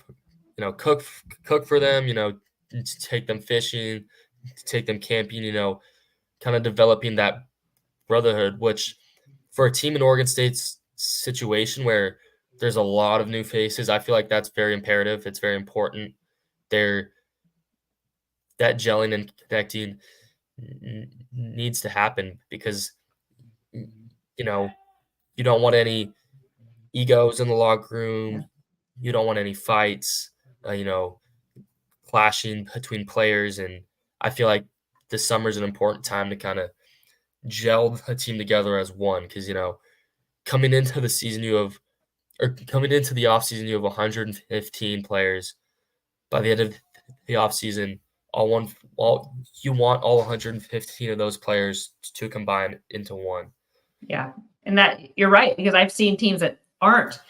for them, take them fishing, take them camping, kind of developing that brotherhood, which for a team in Oregon State's situation where there's a lot of new faces, I feel like that's very imperative. It's very important. That gelling and connecting needs to happen because, you don't want any egos in the locker room. You don't want any fights, clashing between players. And I feel like this summer is an important time to kind of gel a team together as one because, coming into the offseason, you have 115 players. By the end of the offseason, you want all 115 of those players to combine into one. Yeah, and that you're right because I've seen teams that aren't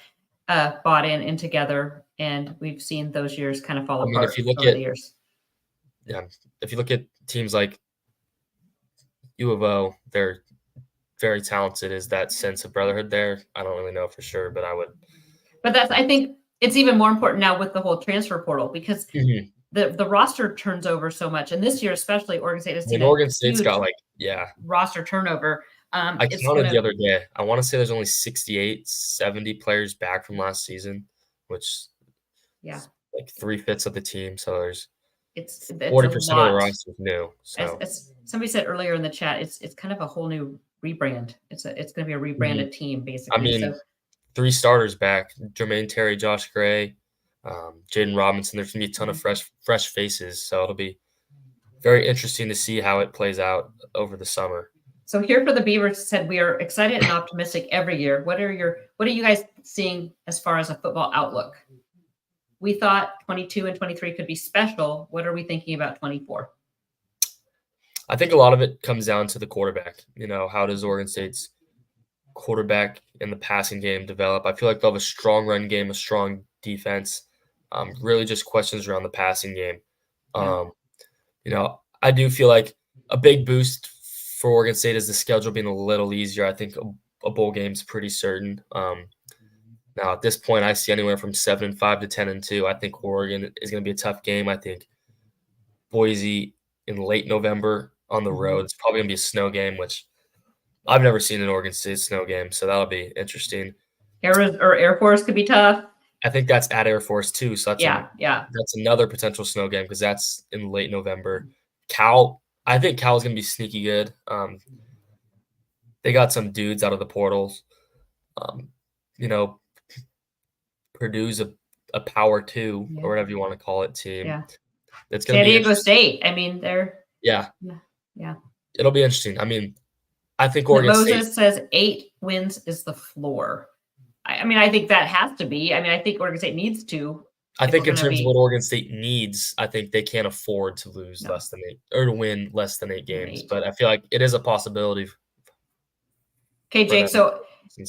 bought in together, and we've seen those years kind of fall apart. If you look over the years. yeah, if you look at teams like U of O, they're very talented. Is that sense of brotherhood there? I don't really know for sure, but I would. But I think it's even more important now with the whole transfer portal because Mhm. the roster turns over so much. And this year, especially, Oregon State has I seen mean, a Oregon State's huge got yeah. roster turnover. I It's counted the gonna, other day. I want to say there's only 68, 70 players back from last season, which yeah, is like 3/5 of the team. So there's it's 40% of the lot. roster is new. So As somebody said earlier in the chat, it's kind of a whole new rebrand. It's going to be a mhm. rebranded team I basically. mean, So 3 starters back: Jermaine Terry, Josh Gray, Jaden Robinson. There's gonna be a ton of fresh faces. So it'll be very interesting to see how it plays out over the summer. So here for the Beavers said we are excited and optimistic every year. What are you guys seeing as far as a football outlook? We thought 22 and 23 could be special. What are we thinking about 24? I think a lot of it comes down to the quarterback. How does Oregon State's quarterback in the passing game develop? I feel like they'll have a strong run game, a strong defense. Really just questions around the passing game. Yeah. I do feel like a big boost for Oregon State is the schedule being a little easier. I think a bowl game's pretty certain. Now at this point, I see anywhere from 7-5 to 10-2. I think Oregon is going to be a tough game. I think Boise in late November on the road. It's probably going to be a snow game, which I've never seen an Oregon State snow game, so that'll be interesting. Air Force could be tough. I think that's at Air Force too, so Yeah. that's another potential snow game because that's in late November. I think Cal's gonna be sneaky good. They got some dudes out of the portals. You know, Purdue's a power 2 or whatever you want to call it team. Yeah. It's gonna San be Diego State. I mean, they're yeah. Yeah. It'll be interesting. I mean, I think Oregon Moses State says 8 wins is the floor. I mean, I think that has to be. I mean, I think Oregon State needs to. I think in terms of what Oregon State needs, I think they can't afford to lose less than 8 or to win less than 8 games. But I feel like it is a possibility. Okay, Jake. So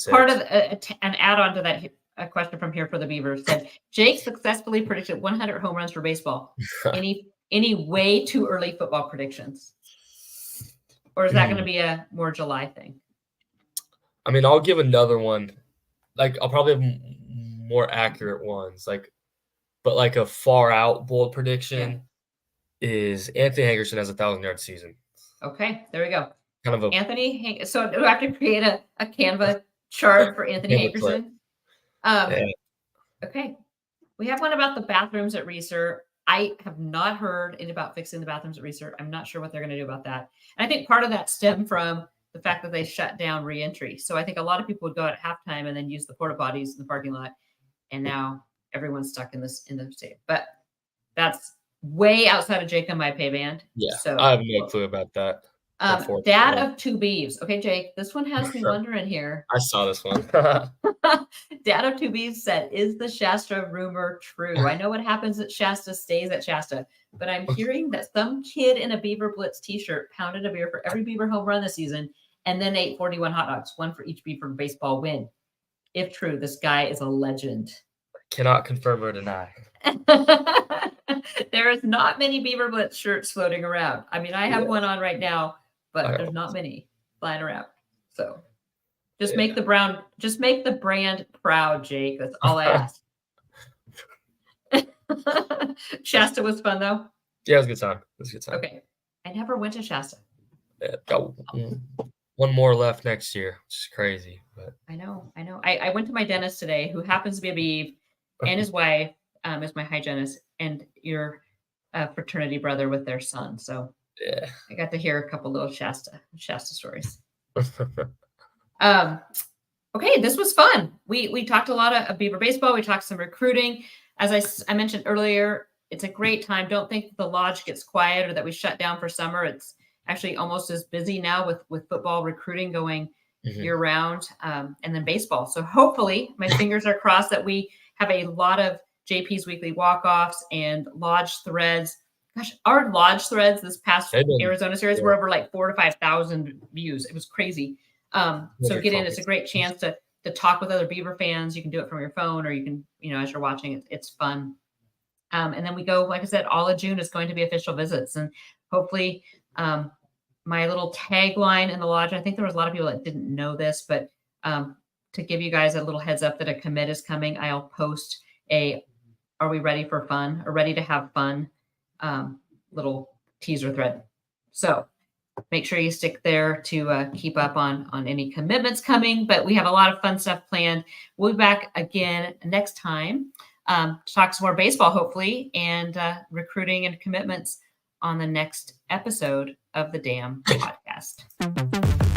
part of an add-on to that, a question from here for the Beavers said Jake successfully predicted 100 home runs for baseball. Any way too early football predictions, or is that going to be a more July thing? I mean, I'll give another one. Like I'll probably have more accurate ones. But like a far out bold prediction is Anthony Hankerson has a 1,000-yard season. Okay, there we go. Kind of Anthony. So do I have to create a Canva chart for Anthony Hankerson? Okay. We have one about the bathrooms at Reser. I have not heard about fixing the bathrooms at Reser. I'm not sure what they're going to do about that. And I think part of that stemmed from the fact that they shut down reentry. So I think a lot of people would go at halftime and then use the porta potties in the parking lot. And now everyone's stuck in the state. But that's way outside of Jake and my pay band. Yeah. So I have no clue about that. Dad of 2 Beavs. Okay, Jake, this one has me wondering here. I saw this one. Dad of 2 Beavs said, is the Shasta rumor true? I know what happens at Shasta stays at Shasta, but I'm hearing that some kid in a Beaver Blitz t-shirt pounded a beer for every Beaver home run this season and then ate 41 hot dogs, one for each Beaver baseball win. If true, this guy is a legend. Cannot confirm or deny. There is not many Beaver Blitz shirts floating around. I mean, I have one on right now, but there's not many flying around. So just make the brand proud, Jake. That's all I ask. Shasta was fun though. Yeah, it was a good time. Okay. I never went to Shasta. Yeah, got one more left next year, which is crazy. But I know. I went to my dentist today, who happens to be a Beav, and his wife is my hygienist, and your fraternity brother with their son. So yeah, I got to hear a couple little Shasta stories. Okay, this was fun. We talked a lot of Beaver baseball. We talked some recruiting. As I mentioned earlier, it's a great time. Don't think that the lodge gets quiet or that we shut down for summer. It's actually almost as busy now with football recruiting going year round, and then baseball. So hopefully, my fingers are crossed that we have a lot of JP's weekly walk-offs and lodge threads. Gosh, our lodge threads this past Arizona series were over like 4,000 to 5,000 views. It was crazy. So get in. It's a great chance to talk with other Beaver fans. You can do it from your phone, or you can, as you're watching, it's fun. And then we go, like I said, all of June is going to be official visits. And hopefully my little tagline in the lodge, I think there was a lot of people that didn't know this, but to give you guys a little heads up that a commit is coming, I'll post are we ready for fun or ready to have fun little teaser thread. So make sure you stick there to keep up on any commitments coming, but we have a lot of fun stuff planned. We'll be back again next time to talk some more baseball, hopefully, and recruiting and commitments on the next episode of the Dam Podcast.